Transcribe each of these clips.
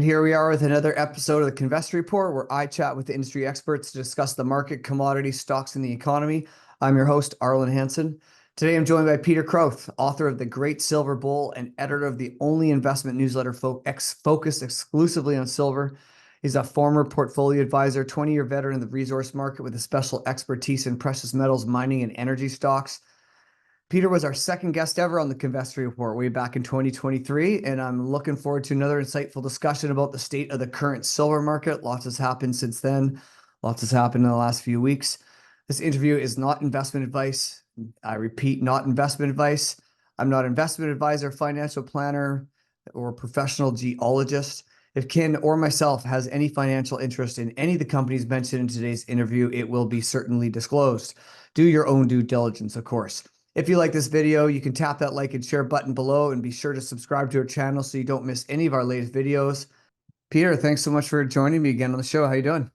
here we are with another episode of the Kinvestor Report, where I chat with the industry experts to discuss the market, commodities, stocks, and the economy. I'm your host, Arlen Hansen. Today, I'm joined by Peter Krauth, author of The Great Silver Bull and editor of the only investment newsletter focused exclusively on silver. He's a former portfolio advisor, 20-year veteran of the resource market with a special expertise in precious metals, mining, and energy stocks. Peter was our second guest ever on the Kinvestor Report way back in 2023, and I'm looking forward to another insightful discussion about the state of the current silver market. Lots has happened since then. Lots has happened in the last few weeks. This interview is not investment advice. I repeat, not investment advice. I'm not an investment advisor, financial planner, or professional geologist. If Kin or myself has any financial interest in any of the companies mentioned in today's interview, it will be certainly disclosed. Do your own due diligence, of course. If you like this video, you can tap that like and share button below and be sure to subscribe to our channel so you don't miss any of our latest videos. Peter, thanks so much for joining me again on the show. How you doing?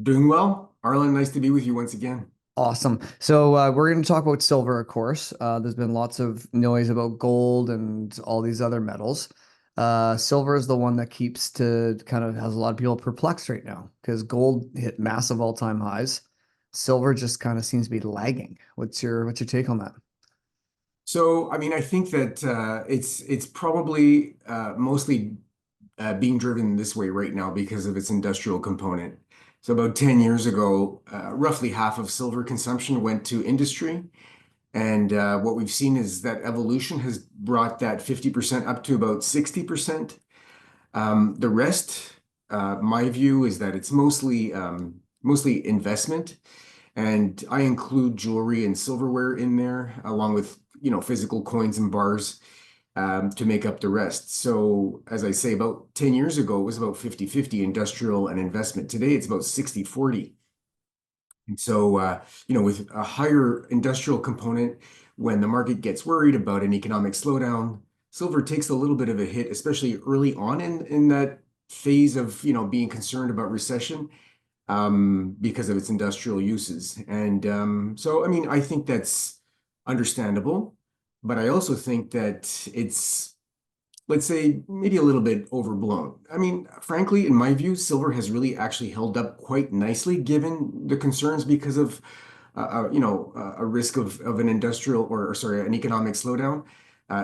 Doing well. Arlen, nice to be with you once again. Awesome. So we're going to talk about silver, of course. There's been lots of noise about gold and all these other metals. Silver is the one that keeps to kind of has a lot of people perplexed right now because gold hit massive all-time highs. Silver just kind of seems to be lagging. What's your take on that? So, I mean, I think that it's probably mostly being driven this way right now because of its industrial component. So about 10 years ago, roughly half of silver consumption went to industry. And what we've seen is that evolution has brought that 50% up to about 60%. The rest, my view is that it's mostly investment. And I include jewelry and silverware in there, along with, physical coins and bars, to make up the rest. So as I say, about 10 years ago, it was about 50-50 industrial and investment. Today, it's about 60-40. And so, with a higher industrial component, when the market gets worried about an economic slowdown, silver takes a little bit of a hit, especially early on in that phase of, being concerned about recession, because of its industrial uses. And so, I mean, I think that's understandable, but I also think that it's, let's say, maybe a little bit overblown. I mean, frankly, in my view, silver has really actually held up quite nicely given the concerns because of, a risk of an industrial or sorry, an economic slowdown.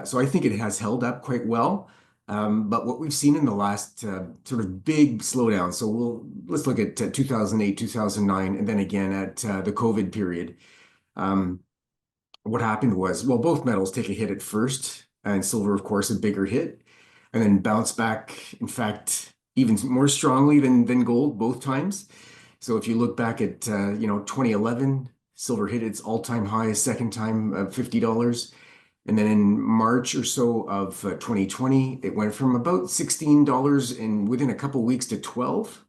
So I think it has held up quite well. But what we've seen in the last sort of big slowdown, so let's look at 2008, 2009, and then again at the COVID period. What happened was, well, both metals take a hit at first, and silver, of course, a bigger hit, and then bounce back, in fact, even more strongly than gold both times. So if you look back at 2011, silver hit its all-time high a second time of $50. And then in March or so of 2020, it went from about $16 in within a couple weeks to 12.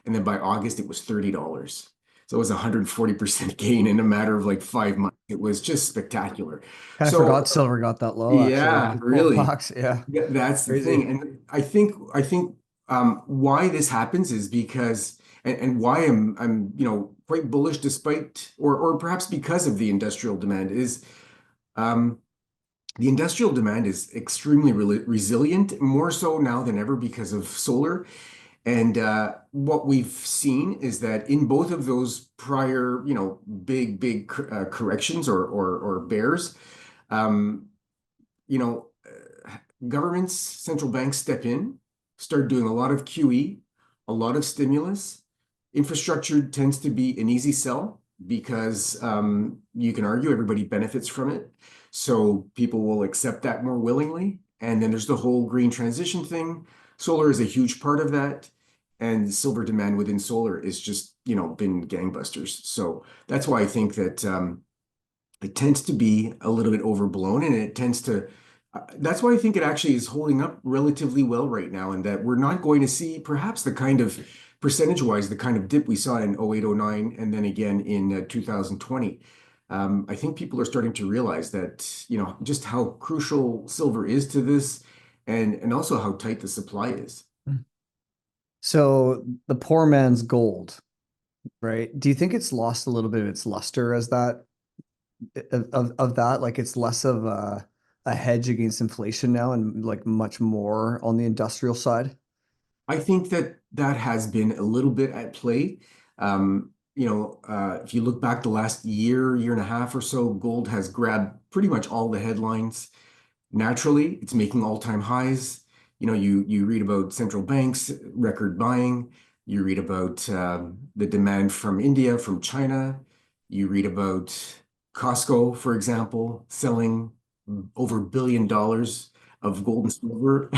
And then by August, it was $30. So it was a 140% gain in a matter of like 5 months. It was just spectacular. Kind of So forgot silver got that low, actually. yeah, Like 12 really. bucks. Yeah, That's the thing. crazy. And I think why this happens is because and why I'm quite bullish despite or perhaps because of the industrial demand is um the industrial demand is extremely resilient, more so now than ever because of solar. And what we've seen is that in both of those prior, big corrections or bears, um, you know, governments, central banks step in, start doing a lot of QE, a lot of stimulus. Infrastructure tends to be an easy sell because you can argue everybody benefits from it. So people will accept that more willingly. And then there's the whole green transition thing. Solar is a huge part of that. And silver demand within solar is just, been gangbusters. So that's why I think that it tends to be a little bit overblown and it tends to that's why I think it actually is holding up relatively well right now, and that we're not going to see perhaps the kind of percentage-wise, the kind of dip we saw in 08, 09, and then again in 2020. I think people are starting to realize that, just how crucial silver is to this and also how tight the supply is. So the poor man's gold, right? Do you think it's lost a little bit of its luster as that of that? Like it's less of a hedge against inflation now and like much more on the industrial side? I think that that has been a little bit at play. If you look back the last year and a half or so, gold has grabbed pretty much all the headlines. Naturally, it's making all-time highs. You read about central banks record buying. You read about the demand from India, from China. You read about Costco, for example, selling over $1 billion of gold and silver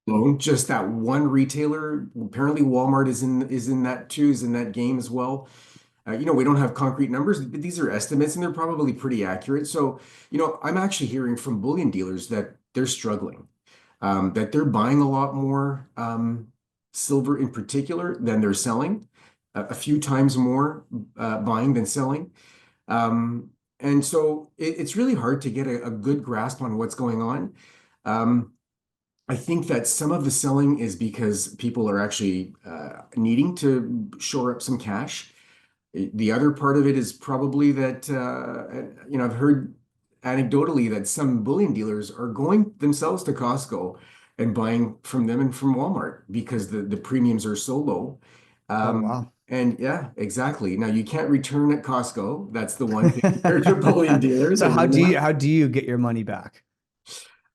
alone. Just that one retailer. Apparently, Walmart is in that too, is in that game as well. We don't have concrete numbers, but these are estimates and they're probably pretty accurate. So, I'm actually hearing from bullion dealers that they're struggling, that they're buying a lot more silver in particular than they're selling, a few times more buying than selling. And so it's really hard to get a good grasp on what's going on. Um, I think that some of the selling is because people are actually needing to shore up some cash. The other part of it is probably that, I've heard anecdotally that some bullion dealers are going themselves to Costco and buying from them and from Walmart because the premiums are so low. Oh, wow. And yeah, exactly. Now you can't return at Costco. That's the one thing compared to bullion dealers. So I know that. how do you get your money back?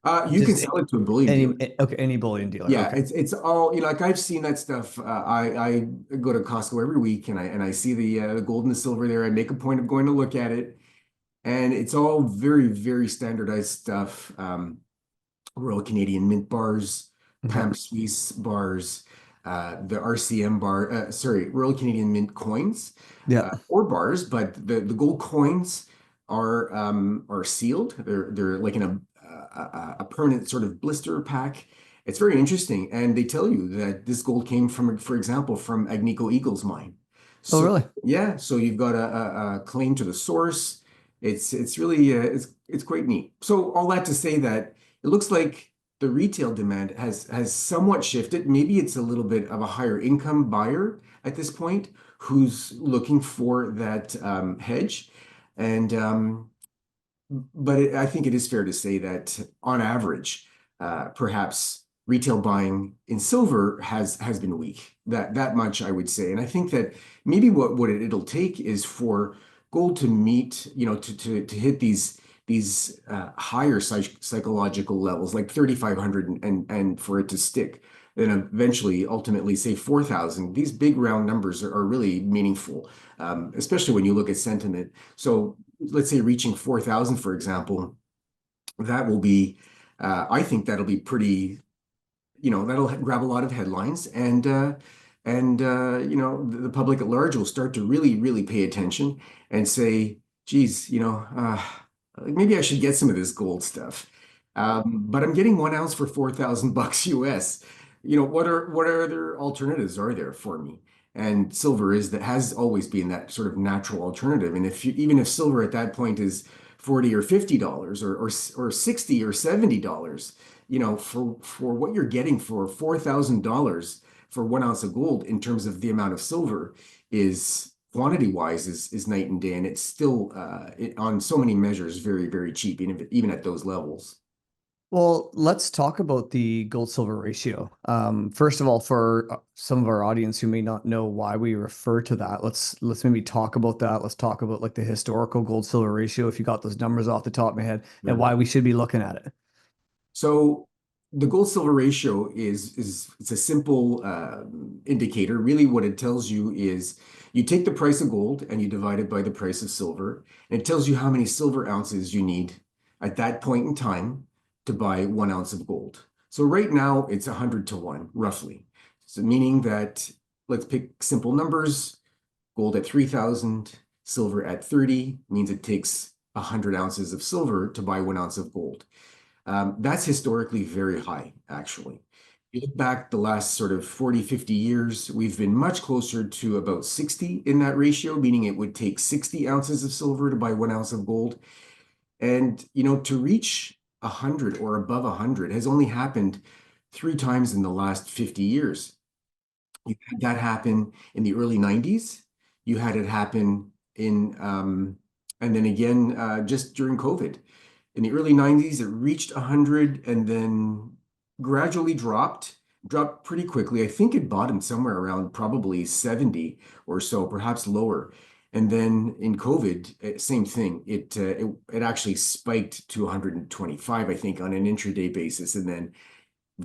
You can Just sell it to a bullion any dealer. okay, any bullion dealer. Yeah, Okay. it's all, like I've seen that stuff. I go to Costco every week and I see the gold and the silver there. I make a point of going to look at it, and it's all very, very standardized stuff. Royal Canadian Mint bars, Okay. Pamp Suisse bars, the RCM bar, sorry, Royal Canadian Mint coins, Yeah. or bars, but the gold coins are sealed. They're like in a permanent sort of blister pack. It's very interesting, and they tell you that this gold came from, for example, from Agnico Eagle's mine. Oh, So really? yeah, so you've got a claim to the source. It's really it's quite neat. So all that to say that it looks like the retail demand has somewhat shifted. Maybe it's a little bit of a higher income buyer at this point who's looking for that hedge. And I think it is fair to say that on average, perhaps retail buying in silver has been weak. That much I would say. And I think that maybe what it'll take is for gold to meet, to hit these higher psychological levels, like 3,500, and for it to stick. Then eventually, ultimately, say 4,000. These big round numbers are really meaningful, especially when you look at sentiment. So let's say reaching 4,000, for example, that will be, I think that'll be pretty, that'll grab a lot of headlines, and the public at large will start to really, really pay attention and say, geez, maybe I should get some of this gold stuff. But I'm getting 1 ounce for $4,000 US. What other alternatives are there for me? And silver has always been that sort of natural alternative. And even if silver at that point is 40 or $50 or 60 or $70, for what you're getting for $4,000 for 1 ounce of gold in terms of the amount of silver is quantity wise is night and day. And it's still on so many measures, very, very cheap, even at those levels. Well, let's talk about the gold silver ratio. First of all, for some of our audience who may not know why we refer to that, let's maybe talk about that. Let's talk about like the historical gold silver ratio, if you got those numbers off the top of my head, and Sure. why we should be looking at it. So the gold silver ratio is it's a simple indicator. Really, what it tells you is you take the price of gold and you divide it by the price of silver, and it tells you how many silver ounces you need at that point in time to buy 1 ounce of gold. So right now it's 100 to 1, roughly. So meaning that, let's pick simple numbers. Gold at 3,000, silver at 30 means it takes 100 ounces of silver to buy 1 ounce of gold. That's historically very high, actually. You look back the last sort of 40, 50 years, we've been much closer to about 60 in that ratio, meaning it would take 60 ounces of silver to buy 1 ounce of gold. And, to reach 100 or above 100 has only happened 3 times in the last 50 years. You had that happen in the early 90s. You had it happen and then again, just during COVID. In the early 90s, it reached 100 and then gradually dropped dropped pretty quickly. I think it bottomed somewhere around probably 70 or so, perhaps lower. And then in COVID, same thing. It actually spiked to 125, I think, on an intraday basis, and then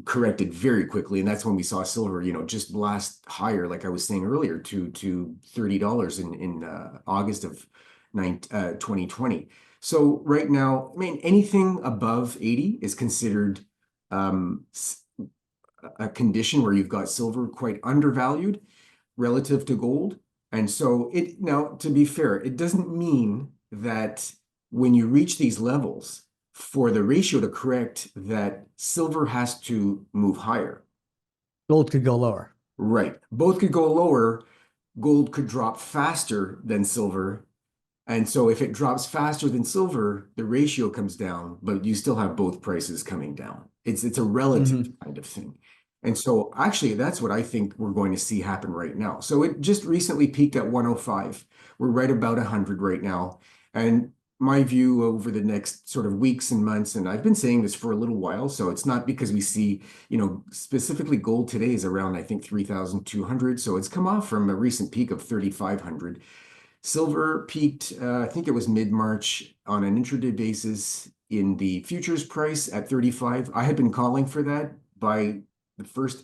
corrected very quickly. And that's when we saw silver, just blast higher, like I was saying earlier, to $30 in August of 2020. So right now, I mean, anything above 80 is considered um, a condition where you've got silver quite undervalued relative to gold. And so now, to be fair, it doesn't mean that when you reach these levels, for the ratio to correct, that silver has to move higher. Gold could go lower. Right. Both could go lower. Gold could drop faster than silver. And so if it drops faster than silver, the ratio comes down, but you still have both prices coming down. It's a relative Hmm. kind of thing. And so actually that's what I think we're going to see happen right now. So it just recently peaked at 105. We're right about 100 right now. And my view over the next sort of weeks and months, and I've been saying this for a little while, so it's not because we see, specifically gold today is around, I think, 3,200. So it's come off from a recent peak of 3,500. Silver peaked, I think it was mid-March on an intraday basis in the futures price at 35. I had been calling for that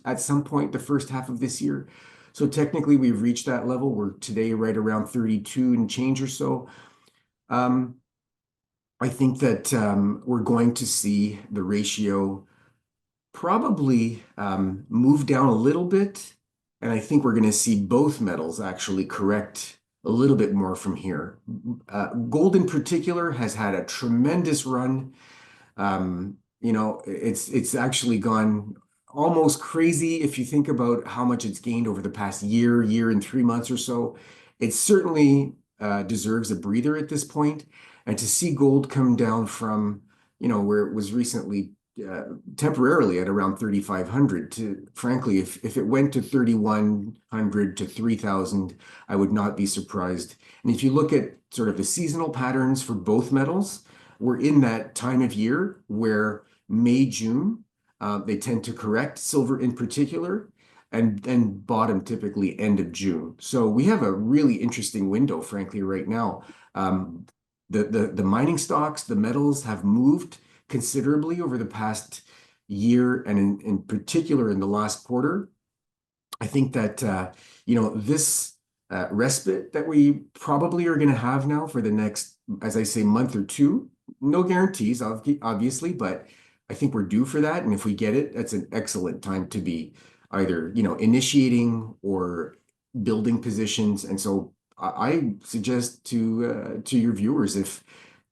at some point, the first half of this year. So technically we've reached that level. We're today right around 32 and change or so. Um, I think that we're going to see the ratio probably move down a little bit. And I think we're going to see both metals actually correct a little bit more from here. Gold in particular has had a tremendous run. It's actually gone almost crazy if you think about how much it's gained over the past year and 3 months or so. It certainly deserves a breather at this point. And to see gold come down from, where it was recently uh, temporarily at around 3,500 to, frankly, if it went to 3,100 to 3,000, I would not be surprised. And if you look at sort of the seasonal patterns for both metals, we're in that time of year where May, June, they tend to correct, silver in particular, and then bottom typically end of June. So we have a really interesting window, frankly, right now. Um, the mining stocks, the metals have moved considerably over the past year, and in particular in the last quarter. I think that this respite that we probably are going to have now for the next, as I say, month or two. No guarantees, obviously, but I think we're due for that. And if we get it, that's an excellent time to be either initiating or building positions. And so I suggest to your viewers, if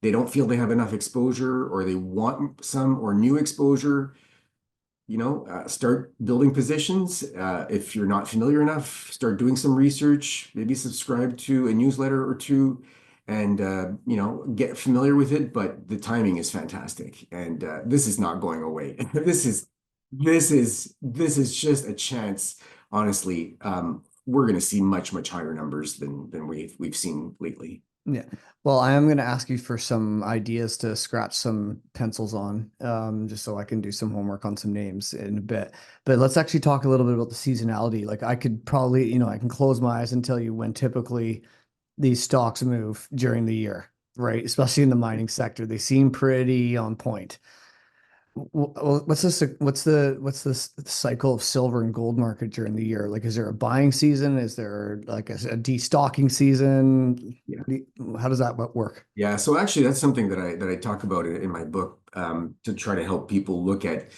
they don't feel they have enough exposure or they want some or new exposure, start building positions. If you're not familiar enough, start doing some research, maybe subscribe to a newsletter or two, and get familiar with it. But the timing is fantastic, and this is not going away. This is just a chance. Honestly, we're going to see much higher numbers than we've seen lately. Yeah. Well, I am going to ask you for some ideas to scratch some pencils on, just so I can do some homework on some names in a bit. But let's actually talk a little bit about the seasonality. Like I could probably, I can close my eyes and tell you when typically these stocks move during the year, right? Especially in the mining sector. They seem pretty on point. What's this? What's the cycle of silver and gold market during the year? Like, is there a buying season? Is there like a destocking season? Yeah. How does that work? Yeah, so actually, that's something that I talk about in my book, to try to help people look at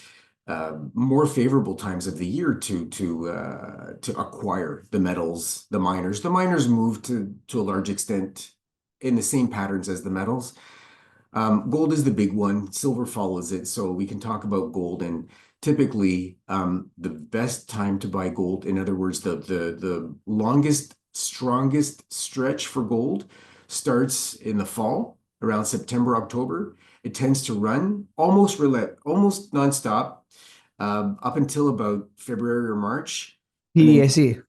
more favorable times of the year to acquire the metals, the miners. The miners move to a large extent in the same patterns as the metals. Gold is the big one. Silver follows it. So we can talk about gold, and typically the best time to buy gold, in other words, the longest, strongest stretch for gold starts in the fall around September, October. It tends to run almost nonstop up until about February or March. And then PDAC.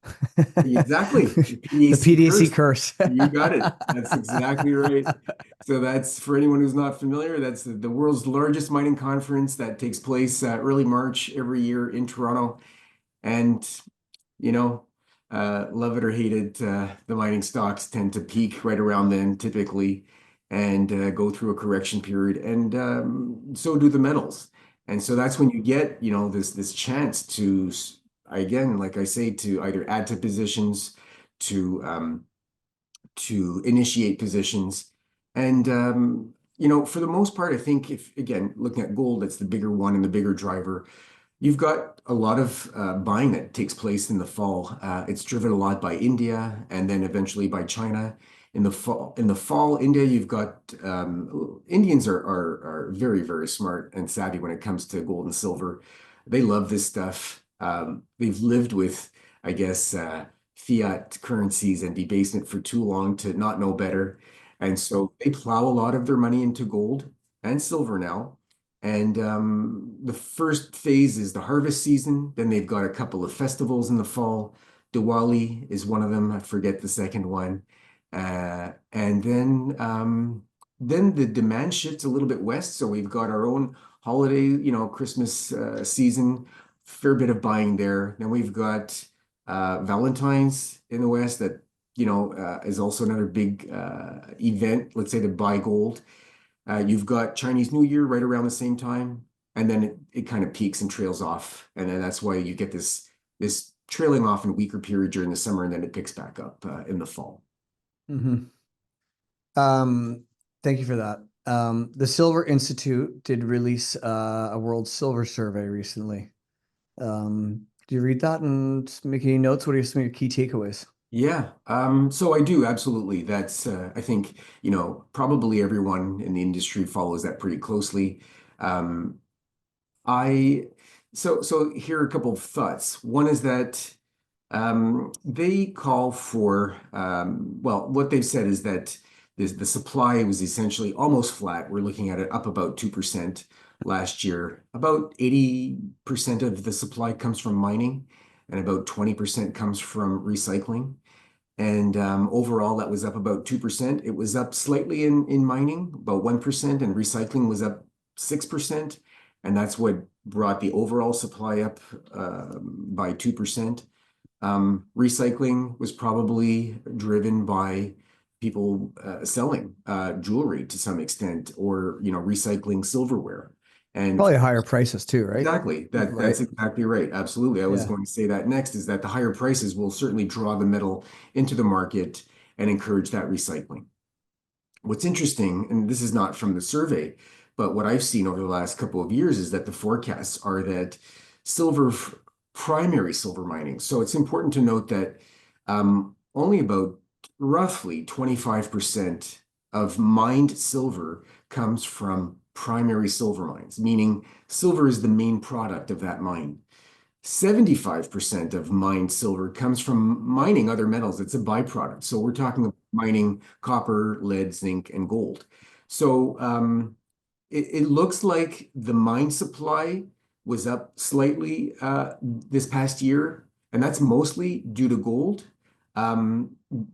exactly, the The PAC PDAC curse. curse. You got it. That's exactly right. So that's, for anyone who's not familiar, that's the world's largest mining conference that takes place early March every year in Toronto. And, you know, love it or hate it, the mining stocks tend to peak right around then typically and go through a correction period. And so do the metals. And so that's when you get, this chance to, again, like I say, to either add to positions, to initiate positions. And for the most part, I think if again looking at gold, that's the bigger one and the bigger driver. You've got a lot of buying that takes place in the fall. It's driven a lot by India and then eventually by China. In the fall, India, you've got Indians are very, very smart and savvy when it comes to gold and silver. They love this stuff. They've lived with, I guess, fiat currencies and debasement for too long to not know better. And so they plow a lot of their money into gold and silver now. And the first phase is the harvest season. Then they've got a couple of festivals in the fall. Diwali is one of them. I forget the second one. And then the demand shifts a little bit west. So we've got our own holiday, Christmas season, fair bit of buying there. Then we've got Valentine's in the west that, is also another big event, let's say, to buy gold. You've got Chinese New Year right around the same time, and then it kind of peaks and trails off. And then that's why you get this trailing off in a weaker period during the summer, and then it picks back up in the fall. Mm-hmm. Thank you for that. The Silver Institute did release a World Silver Survey recently. Do you read that and make any notes? What are some of your key takeaways? Yeah, so I do absolutely. That's I think probably everyone in the industry follows that pretty closely. Um, I so here are a couple of thoughts. One is that they call for well, what they've said is that the supply was essentially almost flat. We're looking at it up about 2% last year. About 80% of the supply comes from mining, and about 20% comes from recycling. And overall, that was up about 2%. It was up slightly in mining, about 1%, and recycling was up 6%. And that's what brought the overall supply up by 2%. Recycling was probably driven by people selling jewelry to some extent, or recycling silverware. And Probably higher prices too, right? exactly. That's Right. exactly right. Absolutely. I was Yeah. going to say that next is that the higher prices will certainly draw the metal into the market and encourage that recycling. What's interesting, and this is not from the survey, but what I've seen over the last couple of years is that the forecasts are that silver, primary silver mining. So it's important to note that only about roughly 25% of mined silver comes from primary silver mines, meaning silver is the main product of that mine. 75% of mined silver comes from mining other metals. It's a byproduct. So we're talking about mining copper, lead, zinc, and gold. So it looks like the mine supply was up slightly this past year, and that's mostly due to gold.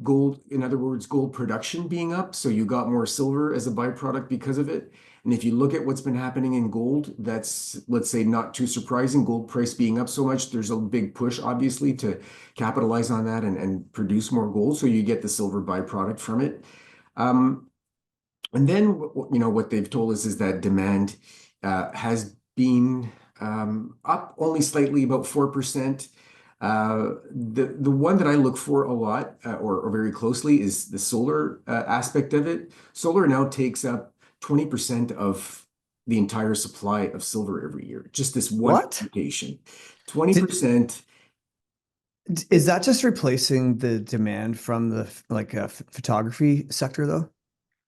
Gold, in other words, gold production being up. So you got more silver as a byproduct because of it. And if you look at what's been happening in gold, that's, let's say, not too surprising. Gold price being up so much, there's a big push, obviously, to capitalize on that and produce more gold. So you get the silver byproduct from it. And then, what they've told us is that demand has been up only slightly, about 4%. The one that I look for a lot or very closely is the solar aspect of it. Solar now takes up 20% of the entire supply of silver every year. Just this one What? application. Did, 20%. is that just replacing the demand from the photography sector though?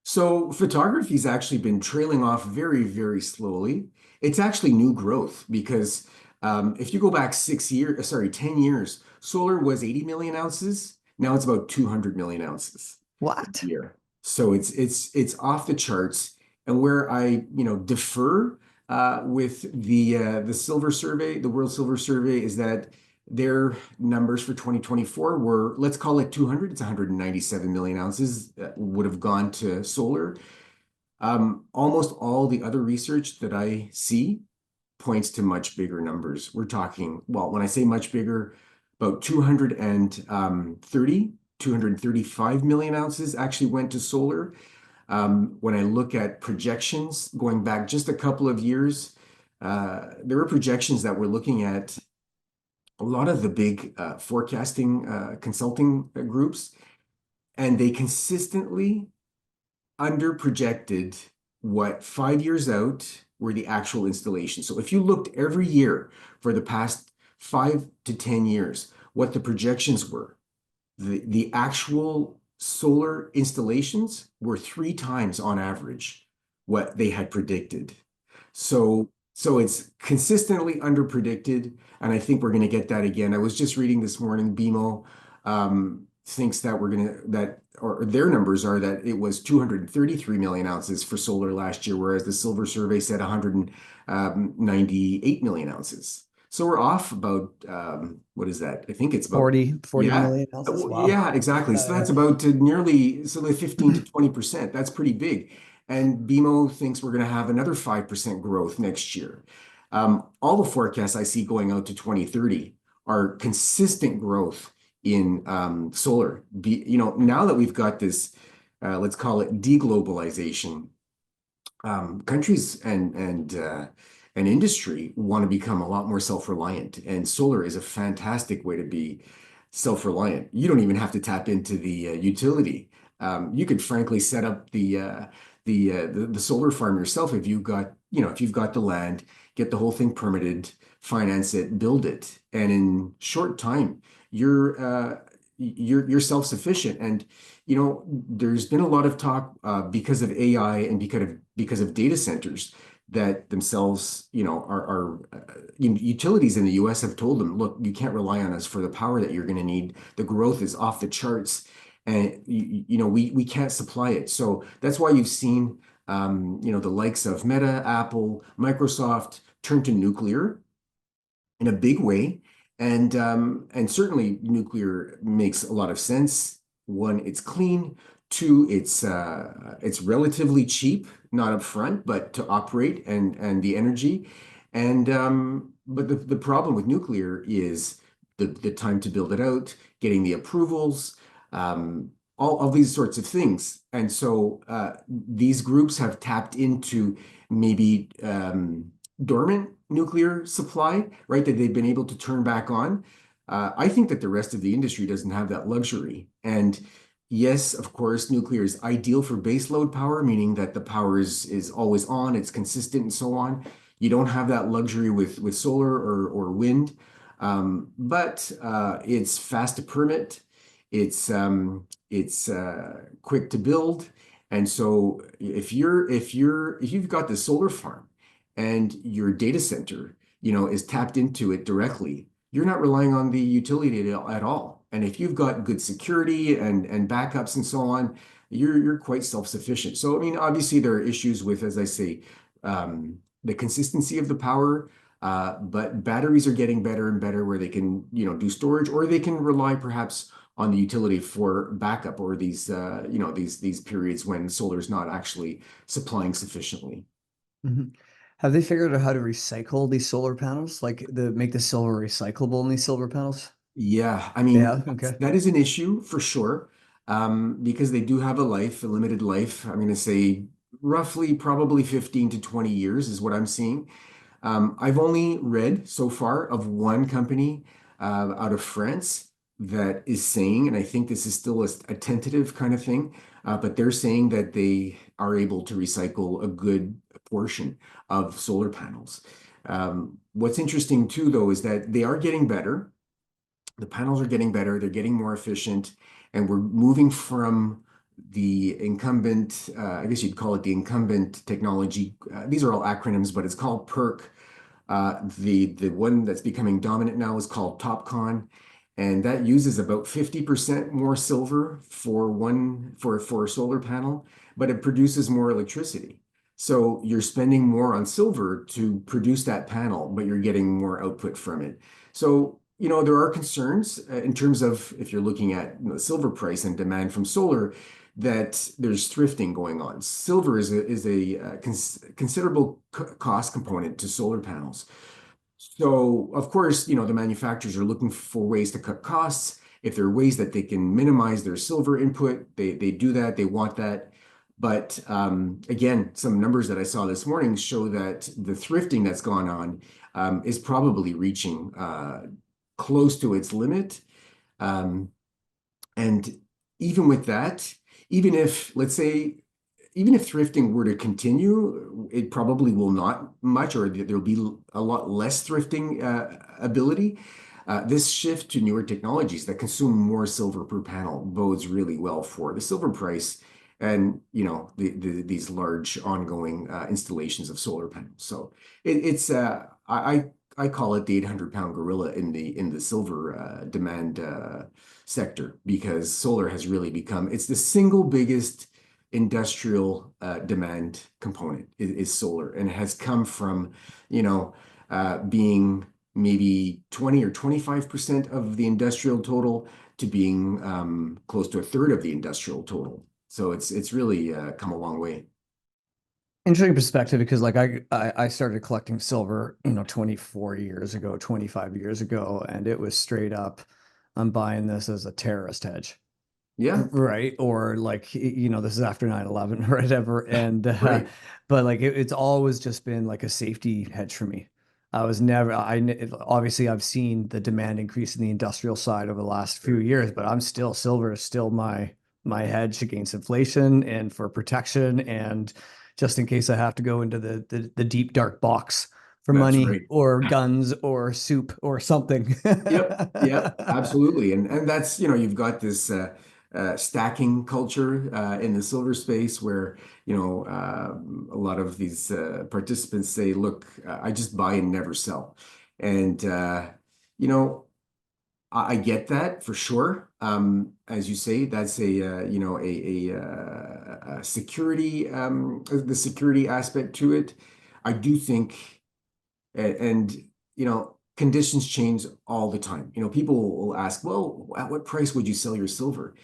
So photography's actually been trailing off very, very slowly. It's actually new growth because if you go back 6 years, sorry, 10 years, solar was 80 million ounces. Now it's about 200 million ounces a What? year. So it's off the charts. And where I defer with the silver survey, the World Silver Survey, is that their numbers for 2024 were, let's call it 200. It's 197 million ounces that would have gone to solar. Almost all the other research that I see points to much bigger numbers. We're talking, well, when I say much bigger, about 235 million ounces actually went to solar. When I look at projections going back just a couple of years, there were projections that were looking at a lot of the big forecasting consulting groups, and they consistently under-projected what 5 years out were the actual installations. So if you looked every year for the past 5 to 10 years, what the projections were, the actual solar installations were 3 times on average what they had predicted. So it's consistently underpredicted, and I think we're going to get that again. I was just reading this morning, BMO thinks that or their numbers are that it was 233 million ounces for solar last year, whereas the silver survey said 198 million ounces. So we're off about, what is that? I think it's about 40 yeah. million ounces. Wow. Yeah, exactly. So that's about nearly, so like 15 to 20%. That's pretty big. And BMO thinks we're going to have another 5% growth next year. All the forecasts I see going out to 2030 are consistent growth in solar. Now that we've got this, let's call it deglobalization, countries and industry want to become a lot more self-reliant, and solar is a fantastic way to be self-reliant. You don't even have to tap into the utility. You could frankly set up the solar farm yourself if you've got the land, get the whole thing permitted, finance it, build it, and in short time you're self-sufficient. And there's been a lot of talk because of AI and because of data centers that themselves, utilities in the US have told them, look, you can't rely on us for the power that you're going to need. The growth is off the charts, and we can't supply it. So that's why you've seen the likes of Meta, Apple, Microsoft turn to nuclear in a big way. And certainly nuclear makes a lot of sense. One, it's clean. Two, it's relatively cheap, not upfront, but to operate and the energy. And but the problem with nuclear is the time to build it out, getting the approvals, all of these sorts of things. And so these groups have tapped into maybe dormant nuclear supply, right, that they've been able to turn back on. I think that the rest of the industry doesn't have that luxury. And yes, of course, nuclear is ideal for baseload power, meaning that the power is always on, it's consistent and so on. You don't have that luxury with solar or wind. But it's fast to permit. It's quick to build. And so if you've got the solar farm and your data center, is tapped into it directly, you're not relying on the utility at all. And if you've got good security and backups and so on, you're quite self-sufficient. So, I mean, obviously there are issues with, as I say, the consistency of the power, but batteries are getting better and better where they can, do storage, or they can rely perhaps on the utility for backup, or these periods when solar is not actually supplying sufficiently. Mhm. Have they figured out how to recycle these solar panels, like make the silver recyclable in these silver panels? Yeah, I mean, Yeah. Okay. that is an issue for sure, because they do have a limited life. I'm going to say roughly probably 15 to 20 years is what I'm seeing. I've only read so far of one company out of France that is saying, and I think this is still a tentative kind of thing, but they're saying that they are able to recycle a good portion of solar panels. What's interesting too, though, is that they are getting better. The panels are getting better, they're getting more efficient, and we're moving from the incumbent, I guess you'd call it the incumbent technology. These are all acronyms, but it's called PERC. The one that's becoming dominant now is called TOPCon, and that uses about 50% more silver for a solar panel, but it produces more electricity. So you're spending more on silver to produce that panel, but you're getting more output from it. So there are concerns in terms of if you're looking at the silver price and demand from solar, that there's thrifting going on. Silver is a considerable cost component to solar panels. So, of course, the manufacturers are looking for ways to cut costs. If there are ways that they can minimize their silver input, they do that. They want that. But again, some numbers that I saw this morning show that the thrifting that's gone on is probably reaching close to its limit. Um, and even with that, even if, let's say, even if thrifting were to continue, it probably will not much, or there'll be a lot less thrifting ability. This shift to newer technologies that consume more silver per panel bodes really well for the silver price and these large ongoing installations of solar panels. So it's I call it the 800-pound gorilla in the silver demand sector, because solar has really become, it's the single biggest industrial demand component is solar, and it has come from being maybe 20 or 25% of the industrial total to being close to a third of the industrial total. So it's really come a long way. Interesting perspective, because like I started collecting silver, 24 years ago, 25 years ago, and it was straight up, I'm buying this as a terrorist hedge. Yeah, Right. Or like, this is after 9/11 or whatever. And, right. but like, it's always just been like a safety hedge for me. I was never, obviously I've seen the demand increase in the industrial side over the last few years, but silver is still my hedge against inflation and for protection. And just in case I have to go into the deep dark box for That's money right. or guns or soup or something. Yep, yep, absolutely. And that's, you've got this stacking culture in the silver space where, a lot of these participants say, look, I just buy and never sell. And, you know, I get that for sure. As you say, that's a security, the security aspect to it. I do think and conditions change all the time. People will ask, well, at what price would you sell your silver?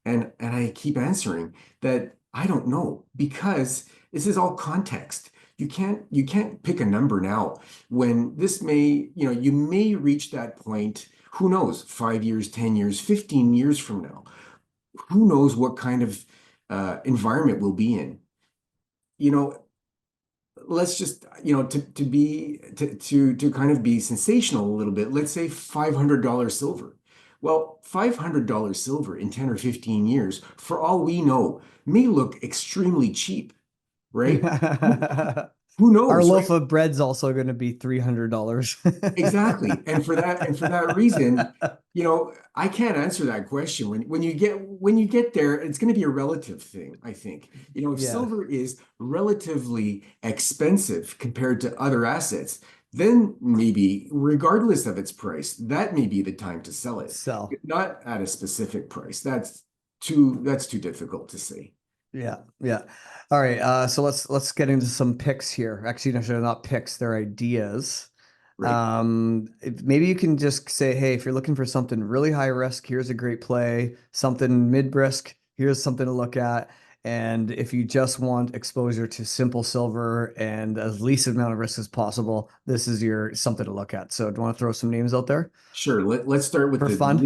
And I keep answering that I don't know, because this is all context. You can't pick a number now when this may, you may reach that point, who knows, 5 years, 10 years, 15 years from now. Who knows what kind of environment we'll be in. You know, let's just to kind of be sensational a little bit, let's say $500 silver. Well, $500 silver in 10 or 15 years, for all we know, may look extremely cheap, right? who, who Our knows, right? loaf of bread's also going to be $300. Exactly. And for that reason, I can't answer that question. When you get there, it's going to be a relative thing, I think. If Yeah, silver is relatively expensive compared to other assets, then maybe regardless of its price, that may be the time to sell it. so Not at a specific price. That's too difficult to say. yeah, yeah. All right, so let's get into some picks here. Actually, no, they're not picks, they're ideas. Right. Maybe you can just say, hey, if you're looking for something really high risk, here's a great play. Something mid risk, here's something to look at. And if you just want exposure to simple silver and as least amount of risk as possible, this is your something to look at. So do you want to throw some names out there Sure. Let's start with for the fun?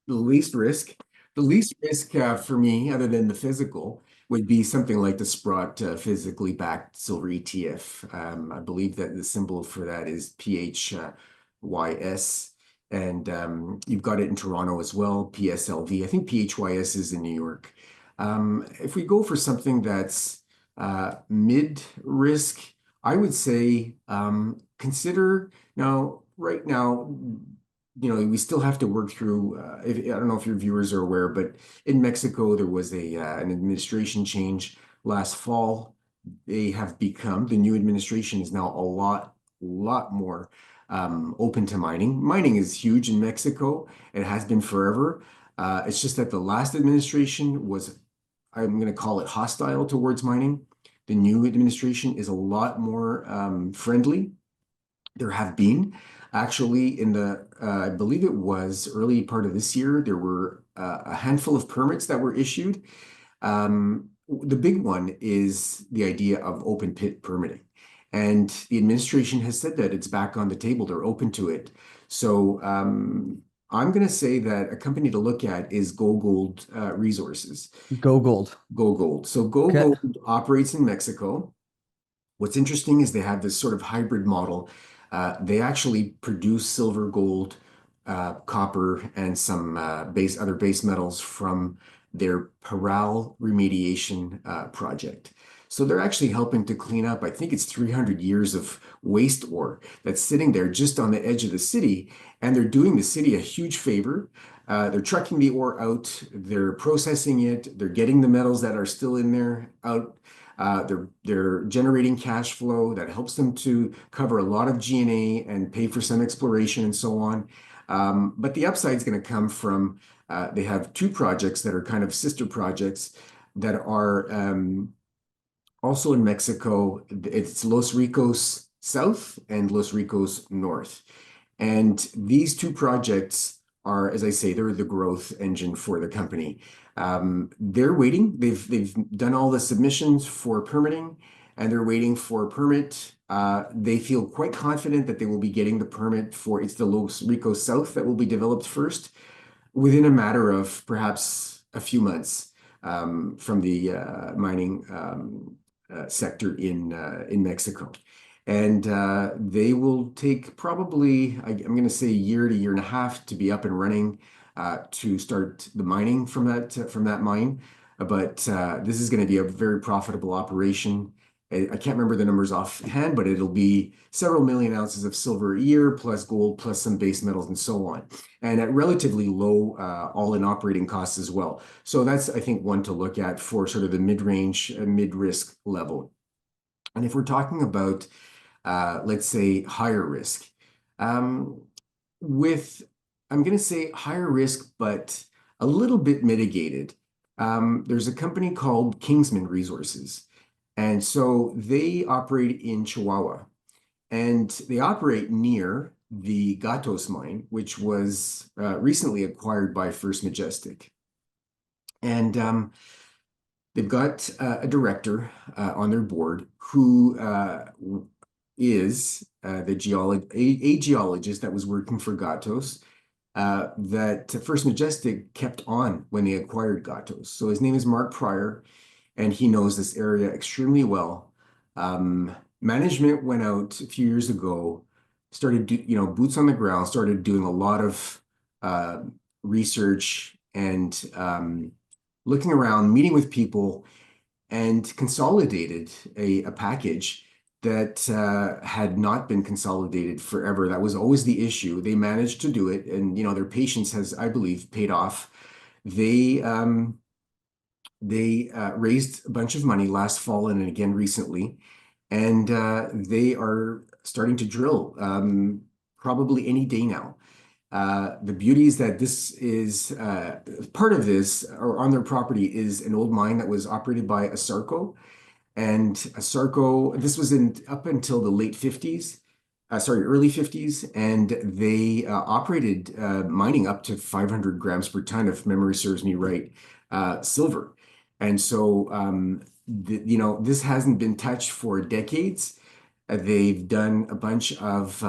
least risk. The least risk for me, other than the physical, would be something like the Sprott physically backed silver ETF. I believe that the symbol for that is PHYS. And you've got it in Toronto as well, PSLV. I think PHYS is in New York. If we go for something that's mid risk, I would say consider now, right now, we still have to work through. I don't know if your viewers are aware, but in Mexico there was an administration change last fall. The new administration is now a lot more open to mining. Mining is huge in Mexico. It has been forever. It's just that the last administration was, I'm going to call it, hostile towards mining. The new administration is a lot more friendly. There have been actually I believe it was early part of this year, there were a handful of permits that were issued. The big one is the idea of open pit permitting. And the administration has said that it's back on the table. They're open to it. So I'm going to say that a company to look at is GoGold Resources. GoGold. GoGold. So Okay. GoGold operates in Mexico. What's interesting is they have this sort of hybrid model. They actually produce silver, gold, copper, and some other base metals from their Parral remediation project. So they're actually helping to clean up, I think it's 300 years of waste ore that's sitting there just on the edge of the city. And they're doing the city a huge favor. They're trucking the ore out, they're processing it, they're getting the metals that are still in there out. They're generating cash flow that helps them to cover a lot of G&A and pay for some exploration and so on. But the upside is going to come from they have two projects that are kind of sister projects that are also in Mexico. It's Los Ricos South and Los Ricos North. And these two projects are, as I say, they're the growth engine for the company. They're waiting. They've done all the submissions for permitting, and they're waiting for a permit. They feel quite confident that they will be getting the permit for it's the Los Ricos South that will be developed first within a matter of perhaps a few months from the mining sector in Mexico. And they will take probably, I'm going to say, a year to year and a half to be up and running to start the mining from that mine. But this is going to be a very profitable operation. I can't remember the numbers offhand, but it'll be several million ounces of silver a year, plus gold, plus some base metals and so on. And at relatively low all-in operating costs as well. So that's, I think, one to look at for sort of the mid-range, mid-risk level. And if we're talking about let's say higher risk. With, I'm going to say higher risk, but a little bit mitigated. There's a company called Kingsman Resources. And so they operate in Chihuahua. And they operate near the Gatos mine, which was recently acquired by First Majestic. And they've got a director on their board who is a geologist that was working for Gatos that First Majestic kept on when they acquired Gatos. So his name is Mark Pryor, and he knows this area extremely well. Management went out a few years ago, started boots on the ground, started doing a lot of research and looking around, meeting with people, and consolidated a package that had not been consolidated forever. That was always the issue. They managed to do it, and their patience has, I believe, paid off. They raised a bunch of money last fall and again recently, and they are starting to drill probably any day now. The beauty is that this is part of this, or on their property, is an old mine that was operated by Asarco. And Asarco, this was up until the late 50s, early 50s, and they operated mining up to 500 grams per ton, if memory serves me right, silver. And so, this hasn't been touched for decades. They've done a bunch of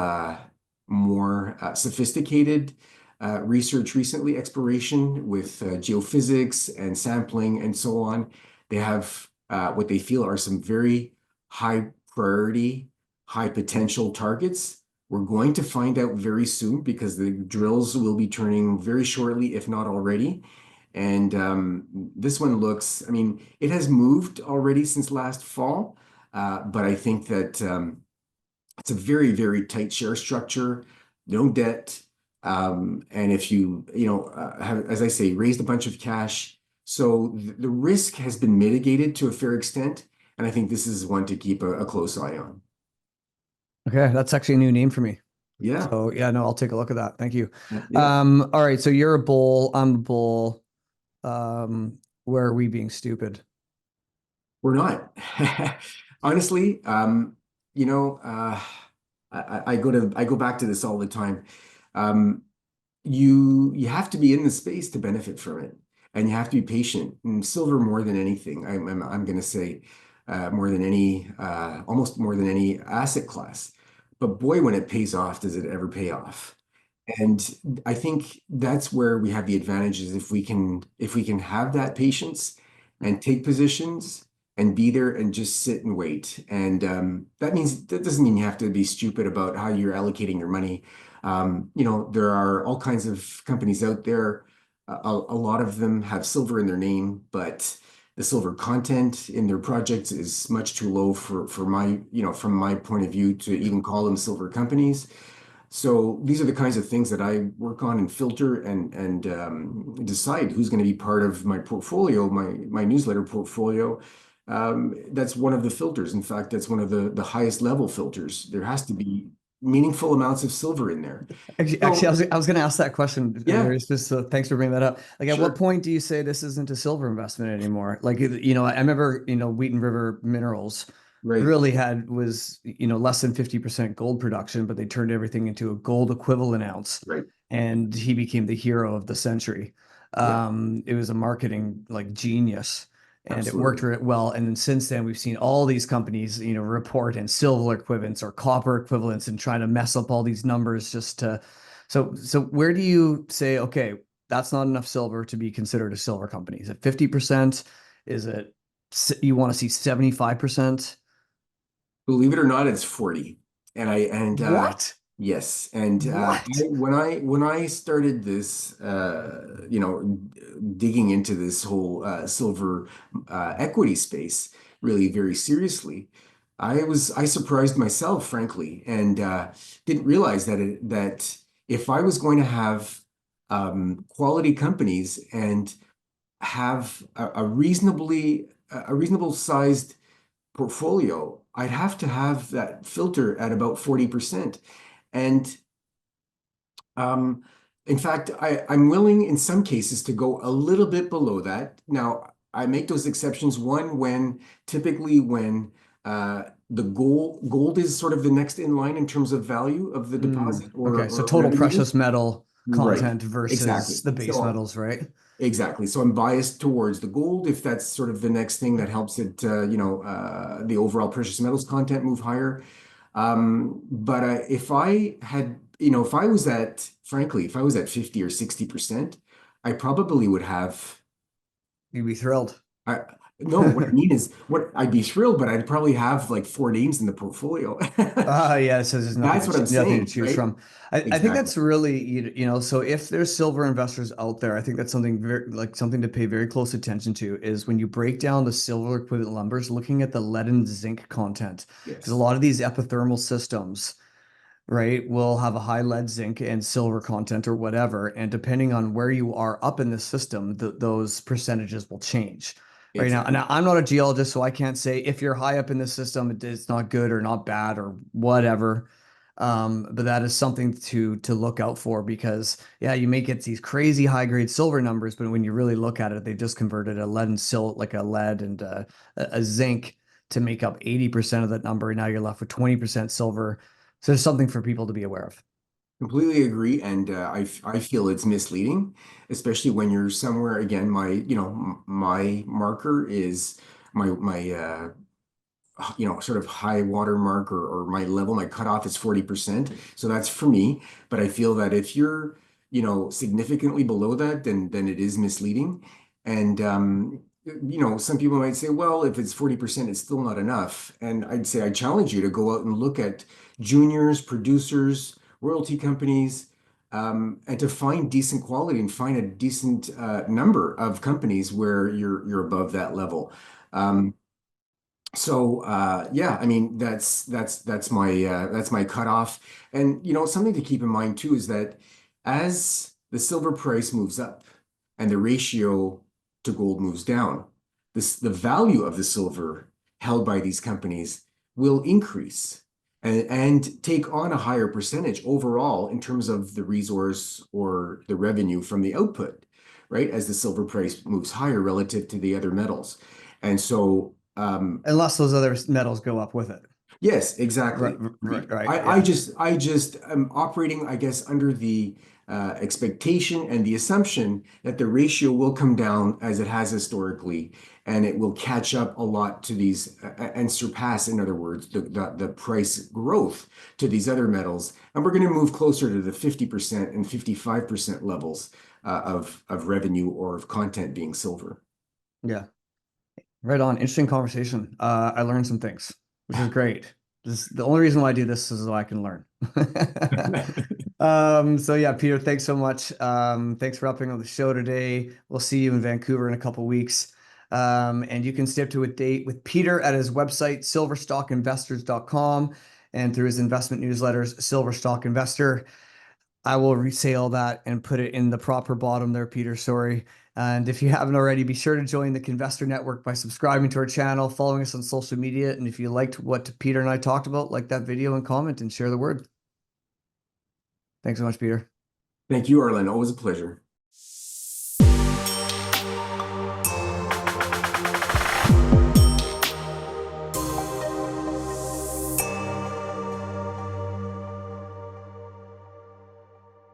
more sophisticated research recently, exploration with geophysics and sampling and so on. They have what they feel are some very high priority, high potential targets. We're going to find out very soon because the drills will be turning very shortly, if not already. And this one looks, I mean, it has moved already since last fall, but I think that it's a very, very tight share structure, no debt. And if you have, as I say, raised a bunch of cash, so the risk has been mitigated to a fair extent. And I think this is one to keep a close eye on. Okay, that's actually a new name for me. Yeah. So yeah, no, I'll take a look at that. Thank you. Yeah. All right, so you're a bull, I'm a bull. Where are we being stupid? We're not. Honestly, I go back to this all the time. You have to be in the space to benefit from it. and you have to be patient. And silver more than anything, I'm going to say more than any, almost more than any asset class. But boy, when it pays off, does it ever pay off? And I think that's where we have the advantages if we can have that patience and take positions and be there and just sit and wait. And that doesn't mean you have to be stupid about how you're allocating your money. There are all kinds of companies out there. A lot of them have silver in their name, but the silver content in their projects is much too low for my, from my point of view to even call them silver companies. So these are the kinds of things that I work on and filter and decide who's going to be part of my portfolio, my newsletter portfolio. That's one of the filters. In fact, that's one of the highest level filters. There has to be meaningful amounts of silver in there. Actually, So I was going to ask that question yeah, very specific. So thanks for bringing that up. Like, at what sure, point do you say this isn't a silver investment anymore? Like, I remember, Wheaton River Minerals right, really was, less than 50% gold production, but they turned everything into a gold equivalent ounce, right, and he became the hero of the century. yeah, It was a marketing like genius, and it worked absolutely. well. And then since then, we've seen all these companies, report in silver equivalents or copper equivalents and trying to mess up all these numbers just to. So where do you say, okay, that's not enough silver to be considered a silver company? Is it 50%? Is it you want to see 75%? Believe it or not, it's 40. And I and What? yes, and What? when I started this, digging into this whole silver equity space really very seriously, I surprised myself, frankly, and didn't realize that if I was going to have quality companies and have a reasonable sized portfolio, I'd have to have that filter at about 40%. And um, in fact, I'm willing in some cases to go a little bit below that. Now, I make those exceptions. One, when typically when the gold is sort of the next in line in terms of value of the deposit Okay, so or total revenue. precious metal Right. content versus Exactly. the base So metals, right? exactly. So I'm biased towards the gold if that's sort of the next thing that helps it, the overall precious metals content move higher. But if I was frankly, if I was at 50 or 60%, I probably would have, You'd be thrilled. I, no, what I mean is what I'd be thrilled, but I'd probably have like four names in the portfolio. Yeah, so there's That's what I'm nothing to saying, choose right? from. I think Exactly. that's really, so if there's silver investors out there, I think that's something very like something to pay very close attention to is when you break down the silver equivalent numbers, looking at the lead and zinc content, because a Yes. lot of these epithermal systems, right, will have a high lead, zinc, and silver content or whatever. And depending on where you are up in the system, those percentages will change. Right now, and Exactly. I'm not a geologist, so I can't say if you're high up in the system, it's not good or not bad or whatever. But that is something to look out for because yeah, you may get these crazy high grade silver numbers, but when you really look at it, they just converted a lead and sil like a lead and a zinc to make up 80% of that number. And now you're left with 20% silver. So there's something for people to be aware of. Completely agree, and I feel it's misleading, especially when you're somewhere. Again, my marker is my sort of high water mark or my level, my cutoff is 40%. So that's for me. But I feel that if you're, significantly below that, then it is misleading. And some people might say, well, if it's 40%, it's still not enough. And I'd say I challenge you to go out and look at juniors, producers, royalty companies, and to find decent quality and find a decent number of companies where you're above that level. Um, yeah, I mean that's my cutoff. And something to keep in mind too is that as the silver price moves up and the ratio to gold moves down, the value of the silver held by these companies will increase and take on a higher percentage overall in terms of the resource or the revenue from the output, right? As the silver price moves higher relative to the other metals. And so Unless those other metals go up with it. Yes, exactly. Right. I Yeah. just am operating, I guess, under the expectation and the assumption that the ratio will come down as it has historically, and it will catch up a lot to these and surpass, in other words, the price growth to these other metals. And we're going to move closer to the 50% and 55% levels of revenue or of content being silver. Yeah. Right on. Interesting conversation. I learned some things, which is great. This the only reason why I do this is so I can learn. So yeah, Peter, thanks so much. Thanks for helping on the show today. We'll see you in Vancouver in a couple weeks. And you can stay up to a date with Peter at his website, silverstockinvestors.com, and through his investment newsletters, Silver Stock Investor. I will resale that and put it in the proper bottom there, Peter. Sorry. And if you haven't already, be sure to join the Kinvestor Network by subscribing to our channel, following us on social media. And if you liked what Peter and I talked about, like that video and comment and share the word. Thanks so much, Peter. Thank you, Arlen. Always a pleasure.